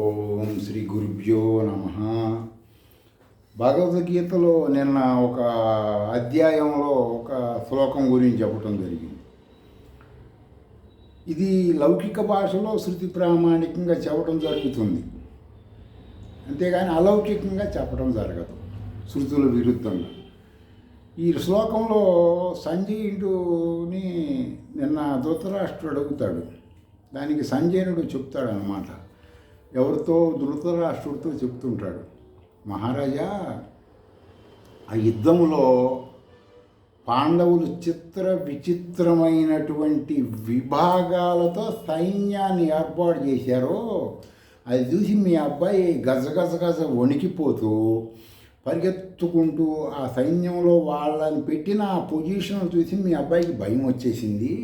ఓం శ్రీ గురుభ్యో నమ. భగవద్గీతలో నిన్న ఒక అధ్యాయంలో ఒక శ్లోకం గురించి చెప్పడం జరిగింది. ఇది లౌకిక భాషలో శృతి ప్రామాణికంగా చెప్పడం జరుగుతుంది, అంతేగాని అలౌకికంగా చెప్పడం జరగదు, శృతుల విరుద్ధంగా. ఈ శ్లోకంలో సంజయుడిని నిన్న ధృతరాష్ట్రుడు అడుగుతాడు. దానికి సంజయుడు చెప్తాడు అన్నమాట. ఎవరితో? ధృతరాష్ట్రుడితో చెప్తుంటాడు, మహారాజా, ఆ యుద్ధంలో పాండవులు చిత్ర విచిత్రమైనటువంటి విభాగాలతో సైన్యాన్ని ఏర్పాటు చేశారో అది చూసి మీ అబ్బాయి గజ వణికిపోతూ పరిగెత్తుకుంటూ ఆ సైన్యంలో వాళ్ళని పెట్టిన ఆ పొజిషన్ చూసి మీ అబ్బాయికి భయం వచ్చేసింది.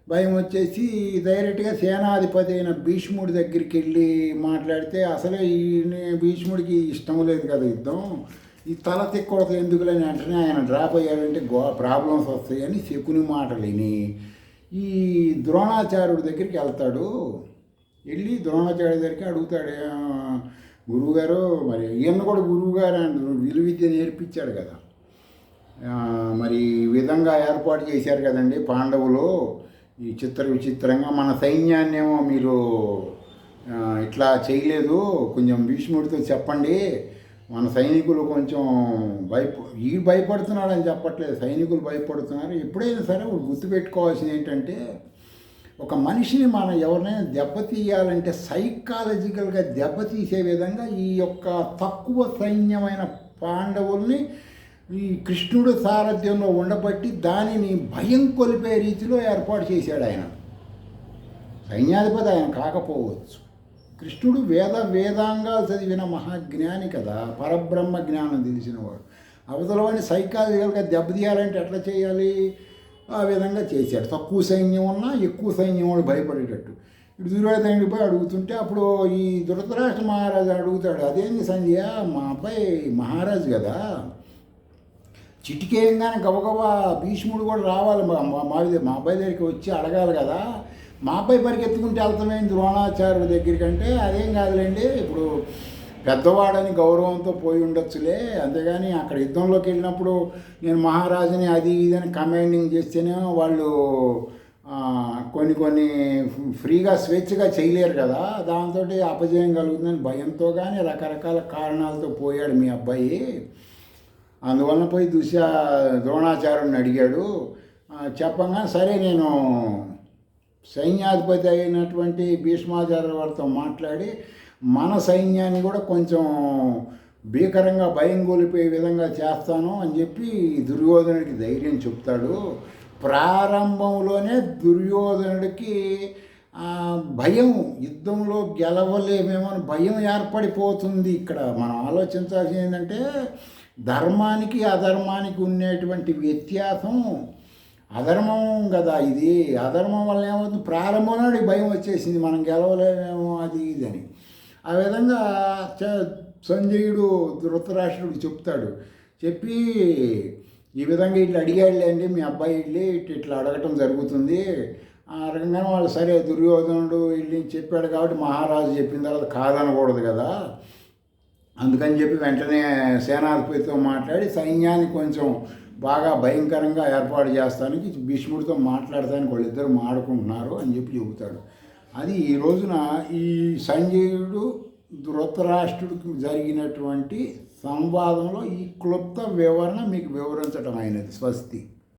భయం వచ్చేసి డైరెక్ట్గా సేనాధిపతి అయిన భీష్ముడి దగ్గరికి వెళ్ళి మాట్లాడితే, అసలే ఈ భీష్ముడికి ఇష్టం లేదు కదా యుద్ధం, ఈ తల తిక్కడత ఎందుకులని వెంటనే ఆయన డ్రాప్ అయ్యాడంటే ప్రాబ్లమ్స్ వస్తాయని శకుని మాటలు విని ఈ ద్రోణాచార్యుడి దగ్గరికి వెళ్తాడు. వెళ్ళి ద్రోణాచార్యుడి దగ్గరికి అడుగుతాడు, గురువుగారు, మరి ఈయన కూడా గురువుగారు అంటారు, విలువిద్య నేర్పించాడు కదా, మరి ఈ విధంగా ఏర్పాటు చేశారు కదండి పాండవులు, ఈ విచిత్రంగా మన సైన్యాన్ని ఏమో మీరు ఇట్లా చేయలేదు, కొంచెం భీష్ముడితో చెప్పండి, మన సైనికులు కొంచెం భయపడుతున్నాడని చెప్పట్లేదు, సైనికులు భయపడుతున్నారు. ఎప్పుడైనా సరే గుర్తుపెట్టుకోవాల్సింది ఏంటంటే, ఒక మనిషిని మనం ఎవరినైనా దెబ్బతీయాలంటే సైకాలజికల్గా దెబ్బతీసే విధంగా ఈ యొక్క తక్కువ సైన్యమైన పాండవుల్ని ఈ కృష్ణుడు సారథ్యంలో ఉండబట్టి దానిని భయం కొలిపే రీతిలో ఏర్పాటు చేశాడు ఆయన. సైన్యాధిపతి ఆయన కాకపోవచ్చు, కృష్ణుడు వేదాంగాలు చదివిన మహాజ్ఞాని కదా, పరబ్రహ్మ జ్ఞానం తెలిసినవాడు. అవతలవాడిని సైకాలజికల్గా దెబ్బతీయాలంటే ఎట్లా చేయాలి? ఆ విధంగా చేశాడు. తక్కువ సైన్యం ఉన్నా ఎక్కువ సైన్యం వాడు భయపడేటట్టు. ఇటు దుర్యోధనుడికి పోయి అడుగుతుంటే అప్పుడు ఈ ధృతరాష్ట్ర మహారాజు అడుగుతాడు, అదేంటి సంజయ, మా అబ్బాయి మహారాజు కదా, చిటికేయంగానే గబగబా భీష్ముడు కూడా రావాలి, మా అబ్బాయి దగ్గరికి వచ్చి అడగాలి కదా, మా అబ్బాయి పరిగెత్తుకుంటే వెళ్తామేంటి ద్రోణాచార్యుడి దగ్గరికి అంటే, అదేం కాదులేండి, ఇప్పుడు పెద్దవాడని గౌరవంతో పోయి ఉండొచ్చులే, అంతేగాని అక్కడ యుద్ధంలోకి వెళ్ళినప్పుడు నేను మహారాజుని అది ఇదని కమాండింగ్ చేస్తేనే వాళ్ళు కొన్ని ఫ్రీగా స్వేచ్ఛగా చేయలేరు కదా, దాంతో అపజయం కలుగుతుందని భయంతో కానీ రకరకాల కారణాలతో పోయాడు మీ అబ్బాయి. అందువలన పోయి ద్రోణాచార్యుడిని అడిగాడు. చెప్పగా సరే నేను సైన్యాధిపతి అయినటువంటి భీష్మాచార్య వారితో మాట్లాడి మన సైన్యాన్ని కూడా కొంచెం భీకరంగా భయం గొలిపే విధంగా చేస్తాను అని చెప్పి దుర్యోధనుడికి ధైర్యం చెప్తాడు. ప్రారంభంలోనే దుర్యోధనుడికి భయం, యుద్ధంలో గెలవలేమేమో అని భయం ఏర్పడిపోతుంది. ఇక్కడ మనం ఆలోచించాల్సింది ఏంటంటే, ధర్మానికి అధర్మానికి ఉండేటువంటి వ్యత్యాసం. అధర్మం కదా ఇది, అధర్మం వల్ల ఏమవుతుంది, ప్రారంభంలో భయం వచ్చేసింది, మనం గెలవలేమేమో అది ఇది అని. ఆ విధంగా సంజయుడు ధృతరాష్ట్రుడికి చెప్తాడు. చెప్పి ఈ విధంగా ఇట్లా అడిగాడులేండి మీ అబ్బాయి, వెళ్ళి ఇట్లా అడగటం జరుగుతుంది. అడగగానే వాళ్ళు సరే దుర్యోధనుడు వెళ్ళి చెప్పాడు కాబట్టి మహారాజు చెప్పిన తర్వాత కాదనకూడదు కదా, అందుకని చెప్పి వెంటనే సేనాధిపతితో మాట్లాడి సైన్యాన్ని కొంచెం బాగా భయంకరంగా ఏర్పాటు చేస్తానికి భీష్ముడితో మాట్లాడటానికి వాళ్ళిద్దరు మాడుకుంటున్నారు అని చెప్పి చెబుతాడు. అది ఈ రోజున ఈ సంజయుడు ధృతరాష్ట్రుడికి జరిగినటువంటి సంవాదంలో ఈ క్లుప్త వివరణ మీకు వివరించడం అయినది. స్వస్తి.